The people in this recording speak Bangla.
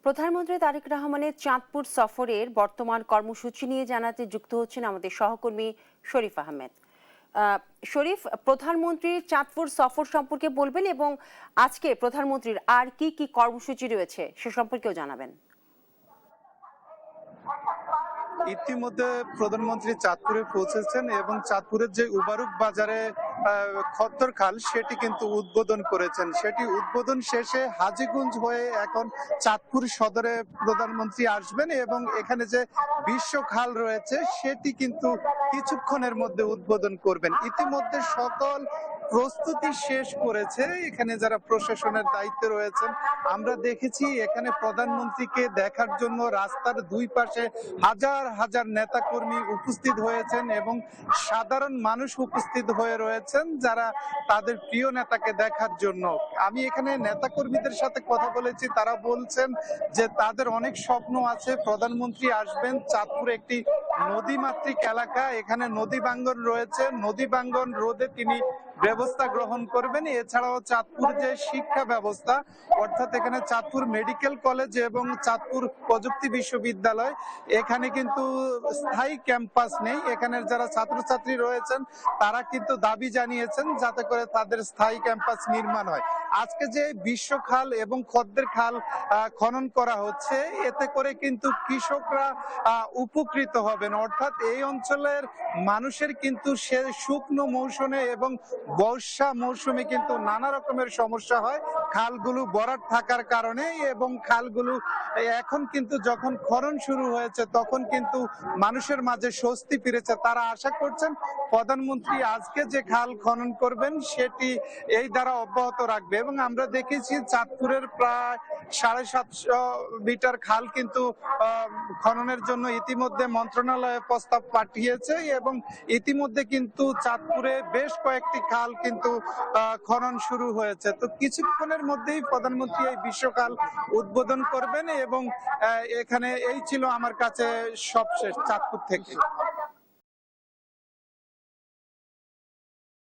প্রধানমন্ত্রী তারেক রহমানের চাঁদপুর সফরের বর্তমান কর্মসূচি নিয়ে জানাতে যুক্ত হচ্ছেন আমাদের সহকর্মী শরীফ আহমেদ। শরীফ, প্রধানমন্ত্রীর চাঁদপুর সফর সম্পর্কে বলবেন এবং আজকে প্রধানমন্ত্রীর আর কি কি কর্মসূচি রয়েছে সে সম্পর্কেও জানাবেন। ইতিমধ্যে প্রধানমন্ত্রী চাঁদপুরে পৌঁছেছেন এবং চাঁদপুরের যে উবারুক বাজারে খদ্দর খাল সেটি কিন্তু উদ্বোধন করেছেন। সেটি উদ্বোধন শেষে হাজীগঞ্জ হয়ে এখন চাঁদপুর সদরে প্রধানমন্ত্রী আসবেন এবং এখানে যে বিশ্ব খাল রয়েছে সেটি কিন্তু কিছুক্ষণের মধ্যে উদ্বোধন করবেন। ইতিমধ্যে সকল প্রস্তুতি শেষ করেছে এখানে যারা প্রশাসনের দায়িত্বে রয়েছেন। আমরা দেখেছি এখানে প্রধানমন্ত্রীকে দেখার জন্য রাস্তার দুই পাশে হাজার হাজার নেতাকর্মী উপস্থিত হয়েছেন এবং সাধারণ মানুষ উপস্থিত হয়ে রয়েছেন যারা তাদের প্রিয় নেতাকে দেখার জন্য। আমি এখানে নেতাকর্মীদের সাথে কথা বলেছি, তারা বলছেন যে তাদের অনেক স্বপ্ন আছে, প্রধানমন্ত্রী আসবেন। চাঁদপুর একটি নদীমাতৃক এলাকা, এখানে নদী ভাঙ্গন রয়েছে, নদী ভাঙ্গন রোধে তিনি ব্যবস্থা গ্রহণ করবেন। এছাড়াও চাঁদপুর যে শিক্ষা ব্যবস্থা, অর্থাৎ এখানে চাঁদপুর মেডিকেল কলেজ এবং চাঁদপুর প্রযুক্তি বিশ্ববিদ্যালয়, এখানে কিন্তু স্থায়ী ক্যাম্পাস নেই। এখানের যারা ছাত্রছাত্রী রয়েছেন তারা কিন্তু দাবি জানিয়েছেন যাতে করে তাদের স্থায়ী ক্যাম্পাস নির্মাণ হয়। আজকে যে বিশ্ব খাল এবং খদ্দের খাল খনন করা হচ্ছে, এতে করে কিন্তু কৃষকরা উপকৃত হবেন। অর্থাৎ এই অঞ্চলের মানুষের কিন্তু সে শুকনো মৌসুমে এবং বর্ষা মৌসুমে কিন্তু নানা রকমের সমস্যা হয় খালগুলো ভরাট থাকার কারণে, এবং খালগুলো এখন কিন্তু যখন খনন শুরু হয়েছে তখন কিন্তু মানুষের মাঝে স্বস্তি ফিরেছে। তারা আশা করছেন প্রধানমন্ত্রী আজকে যে খাল খনন করবেন সেটি এই দ্বারা অব্যাহত রাখবে। এবং আমরা দেখেছি চাঁদপুরের প্রায় 750 মিটার খাল কিন্তু খননের জন্য ইতিমধ্যে মন্ত্রণালয়ে প্রস্তাব পাঠিয়েছে এবং ইতিমধ্যে কিন্তু চাঁদপুরে বেশ কয়েকটি খাল কিন্তু খনন শুরু হয়েছে। তো কিছুক্ষণের মধ্যেই প্রধানমন্ত্রী এই বিশ্বকাল উদ্বোধন করবেন এবং এখানে এই ছিল আমার কাছে সবশেষ চাঁদপুর থেকে।